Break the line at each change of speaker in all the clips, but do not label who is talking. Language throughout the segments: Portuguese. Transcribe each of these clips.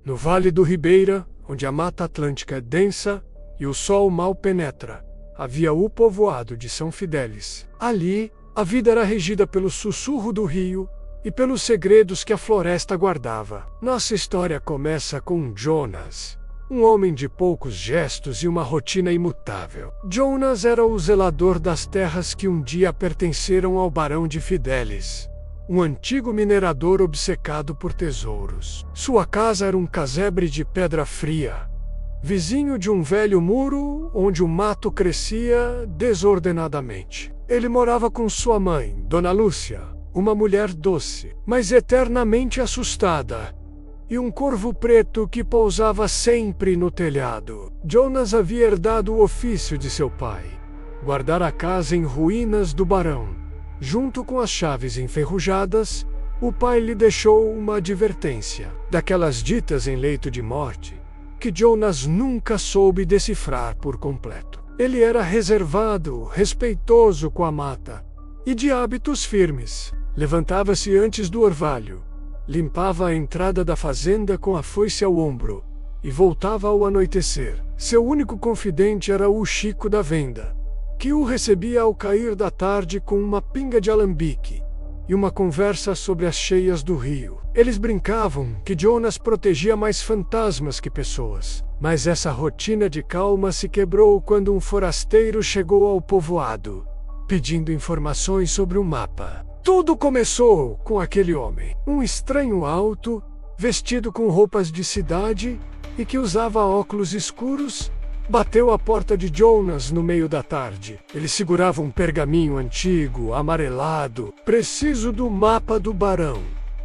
No Vale do Ribeira, onde a Mata Atlântica é densa e o sol mal penetra, havia o povoado de São Fidélis. Ali, a vida era regida pelo sussurro do rio e pelos segredos que a floresta guardava. Nossa história começa com Jonas, um homem de poucos gestos e uma rotina imutável. Jonas era o zelador das terras que um dia pertenceram ao barão de Fidélis, um antigo minerador obcecado por tesouros. Sua casa era um casebre de pedra fria, vizinho de um velho muro onde o mato crescia desordenadamente. Ele morava com sua mãe, Dona Lúcia, uma mulher doce, mas eternamente assustada, e um corvo preto que pousava sempre no telhado. Jonas havia herdado o ofício de seu pai, guardar a casa em ruínas do barão. Junto com as chaves enferrujadas, o pai lhe deixou uma advertência, daquelas ditas em leito de morte, que Jonas nunca soube decifrar por completo. Ele era reservado, respeitoso com a mata e de hábitos firmes. Levantava-se antes do orvalho, limpava a entrada da fazenda com a foice ao ombro e voltava ao anoitecer. Seu único confidente era o Chico da venda, que o recebia ao cair da tarde com uma pinga de alambique e uma conversa sobre as cheias do rio. Eles brincavam que Jonas protegia mais fantasmas que pessoas, mas essa rotina de calma se quebrou quando um forasteiro chegou ao povoado, pedindo informações sobre o mapa. Tudo começou com aquele homem, um estranho alto, vestido com roupas de cidade e que usava óculos escuros. Bateu à porta de Jonas no meio da tarde. Ele segurava um pergaminho antigo, amarelado. "Preciso do mapa do barão",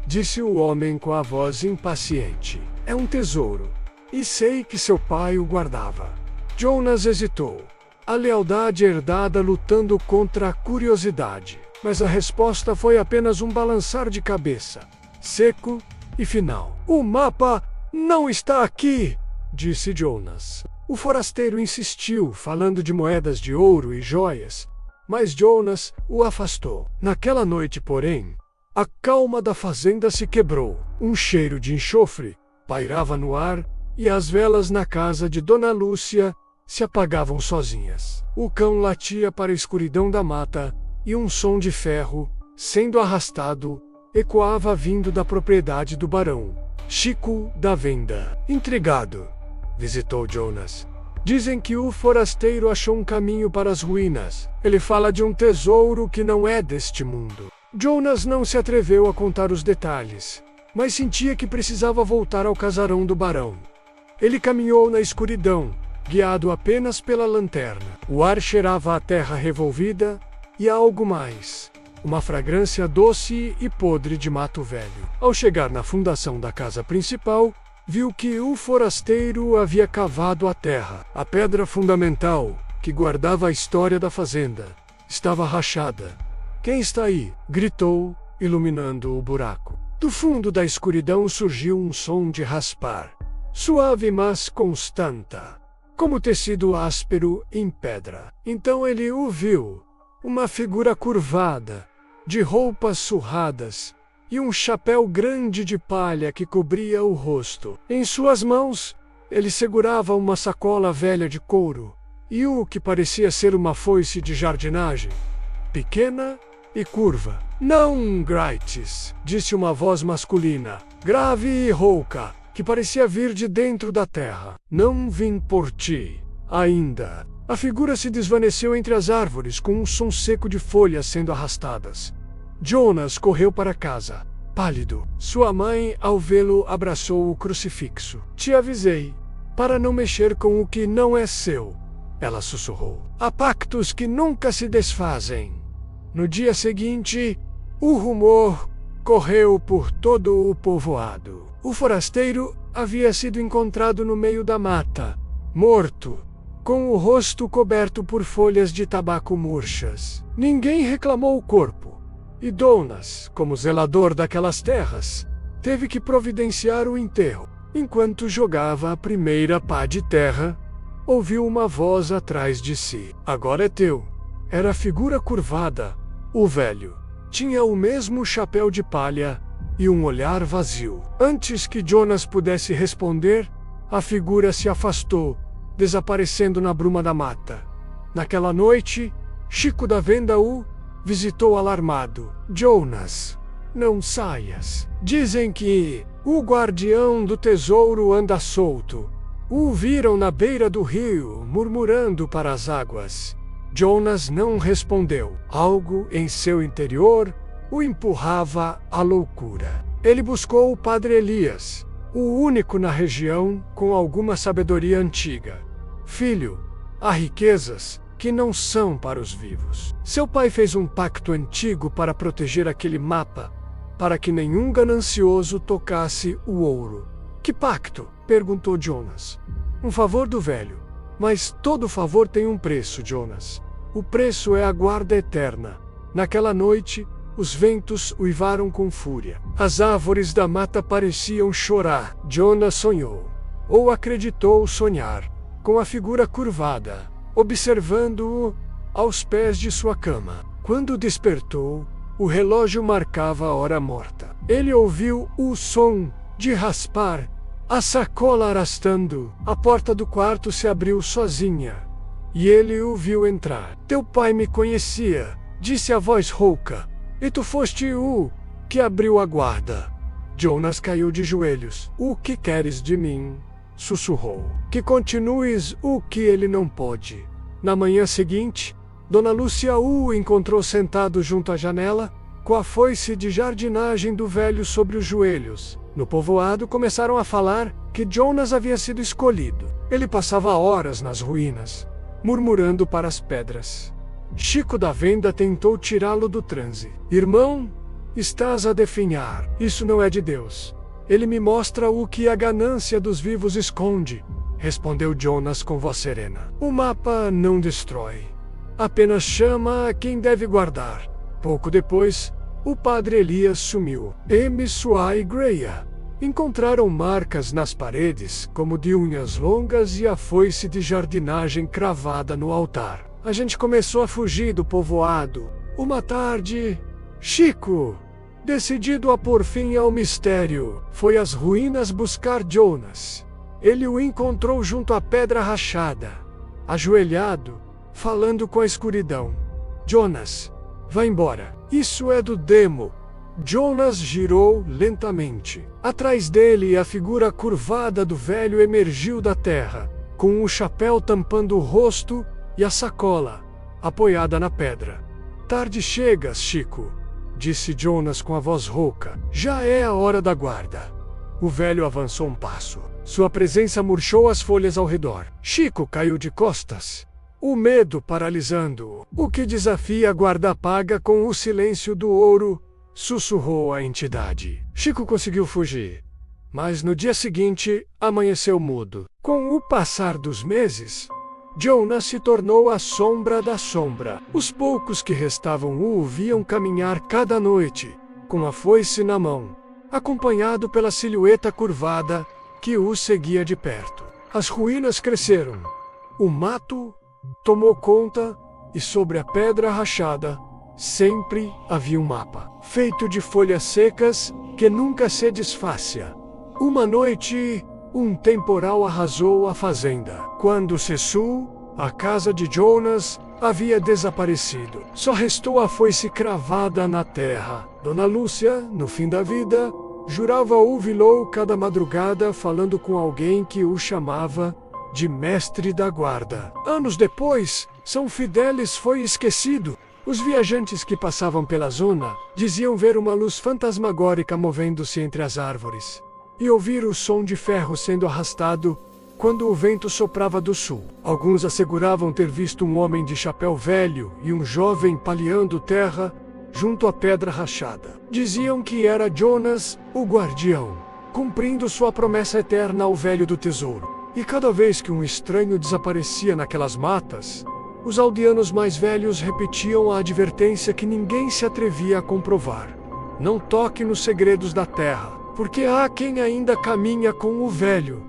disse o homem com a voz impaciente. "É um tesouro, e sei que seu pai o guardava." Jonas hesitou, a lealdade herdada lutando contra a curiosidade. Mas a resposta foi apenas um balançar de cabeça, seco e final. "O mapa não está aqui", disse Jonas. O forasteiro insistiu, falando de moedas de ouro e joias, mas Jonas o afastou. Naquela noite, porém, a calma da fazenda se quebrou. Um cheiro de enxofre pairava no ar e as velas na casa de Dona Lúcia se apagavam sozinhas. O cão latia para a escuridão da mata e um som de ferro, sendo arrastado, ecoava vindo da propriedade do barão, Chico da venda. Intrigado, visitou Jonas. "Dizem que o forasteiro achou um caminho para as ruínas. Ele fala de um tesouro que não é deste mundo." Jonas não se atreveu a contar os detalhes, mas sentia que precisava voltar ao casarão do barão. Ele caminhou na escuridão, guiado apenas pela lanterna. O ar cheirava a terra revolvida e a algo mais, uma fragrância doce e podre de mato velho. Ao chegar na fundação da casa principal, viu que o forasteiro havia cavado a terra. A pedra fundamental, que guardava a história da fazenda, estava rachada. "Quem está aí?" gritou, iluminando o buraco. Do fundo da escuridão surgiu um som de raspar, suave mas constante, como tecido áspero em pedra. Então ele o viu, uma figura curvada, de roupas surradas, e um chapéu grande de palha que cobria o rosto. Em suas mãos, ele segurava uma sacola velha de couro e o que parecia ser uma foice de jardinagem, pequena e curva. "Não grites", disse uma voz masculina, grave e rouca, que parecia vir de dentro da terra. "Não vim por ti, ainda." A figura se desvaneceu entre as árvores com um som seco de folhas sendo arrastadas. Jonas correu para casa, pálido. Sua mãe, ao vê-lo, abraçou o crucifixo. "Te avisei, para não mexer com o que não é seu", ela sussurrou. "Há pactos que nunca se desfazem." No dia seguinte, o rumor correu por todo o povoado. O forasteiro havia sido encontrado no meio da mata, morto, com o rosto coberto por folhas de tabaco murchas. Ninguém reclamou o corpo, e Jonas, como zelador daquelas terras, teve que providenciar o enterro. Enquanto jogava a primeira pá de terra, ouviu uma voz atrás de si. "Agora é teu." Era a figura curvada, o velho. Tinha o mesmo chapéu de palha e um olhar vazio. Antes que Jonas pudesse responder, a figura se afastou, desaparecendo na bruma da mata. Naquela noite, Chico da Venda o visitou alarmado. Jonas, não saias. Dizem que o guardião do tesouro anda solto. O viram na beira do rio, murmurando para as águas. Jonas não respondeu. Algo em seu interior o empurrava à loucura. Ele buscou o padre Elias, o único na região com alguma sabedoria antiga. Filho, há riquezas que não são para os vivos. Seu pai fez um pacto antigo para proteger aquele mapa, para que nenhum ganancioso tocasse o ouro. Que pacto? Perguntou Jonas. Um favor do velho. Mas todo favor tem um preço, Jonas. O preço é a guarda eterna. Naquela noite, os ventos uivaram com fúria. As árvores da mata pareciam chorar. Jonas sonhou, ou acreditou sonhar, com a figura curvada, observando-o aos pés de sua cama. Quando despertou, o relógio marcava a hora morta. Ele ouviu o som de raspar, a sacola arrastando. A porta do quarto se abriu sozinha, e ele o viu entrar. Teu pai me conhecia, disse a voz rouca, e tu foste o que abriu a guarda. Jonas caiu de joelhos. O que queres de mim? Sussurrou. Que continues o que ele não pode. Na manhã seguinte, Dona Lúcia o encontrou sentado junto à janela, com a foice de jardinagem do velho sobre os joelhos. No povoado começaram a falar que Jonas havia sido escolhido. Ele passava horas nas ruínas, murmurando para as pedras. Chico da Venda tentou tirá-lo do transe. Irmão, estás a definhar. Isso não é de Deus. Ele me mostra o que a ganância dos vivos esconde, respondeu Jonas com voz serena. O mapa não destrói, apenas chama a quem deve guardar. Pouco depois, o padre Elias sumiu. Sua e Greia encontraram marcas nas paredes, como de unhas longas e a foice de jardinagem cravada no altar. A gente começou a fugir do povoado. Uma tarde, Chico, decidido a pôr fim ao mistério, foi às ruínas buscar Jonas. Ele o encontrou junto à pedra rachada, ajoelhado, falando com a escuridão. Jonas, vá embora. Isso é do demo. Jonas girou lentamente. Atrás dele, a figura curvada do velho emergiu da terra, com o chapéu tampando o rosto e a sacola, apoiada na pedra. Tarde chegas, Chico, disse Jonas com a voz rouca. Já é a hora da guarda. O velho avançou um passo. Sua presença murchou as folhas ao redor. Chico caiu de costas, o medo paralisando-o. O que desafia a guarda paga com o silêncio do ouro, sussurrou a entidade. Chico conseguiu fugir, mas no dia seguinte amanheceu mudo. Com o passar dos meses, Jonas se tornou a sombra da sombra. Os poucos que restavam o viam caminhar cada noite, com a foice na mão, acompanhado pela silhueta curvada que o seguia de perto. As ruínas cresceram. O mato tomou conta e sobre a pedra rachada sempre havia um mapa, feito de folhas secas que nunca se desfazia. Uma noite, um temporal arrasou a fazenda. Quando cessou, a casa de Jonas havia desaparecido. Só restou a foice cravada na terra. Dona Lúcia, no fim da vida, jurava ouvi-lo cada madrugada falando com alguém que o chamava de mestre da guarda. Anos depois, São Fidélis foi esquecido. Os viajantes que passavam pela zona diziam ver uma luz fantasmagórica movendo-se entre as árvores e ouvir o som de ferro sendo arrastado quando o vento soprava do sul. Alguns asseguravam ter visto um homem de chapéu velho e um jovem paleando terra junto à pedra rachada. Diziam que era Jonas, o guardião, cumprindo sua promessa eterna ao velho do tesouro. E cada vez que um estranho desaparecia naquelas matas, os aldeanos mais velhos repetiam a advertência que ninguém se atrevia a comprovar. Não toque nos segredos da terra, porque há quem ainda caminha com o velho,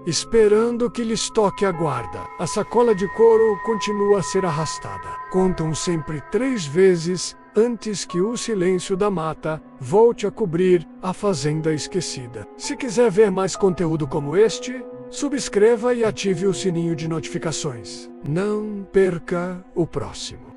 esperando que lhes toque a guarda. A sacola de couro continua a ser arrastada. Contam sempre 3 vezes antes que o silêncio da mata volte a cobrir a Fazenda Esquecida. Se quiser ver mais conteúdo como este, subscreva e ative o sininho de notificações. Não perca o próximo.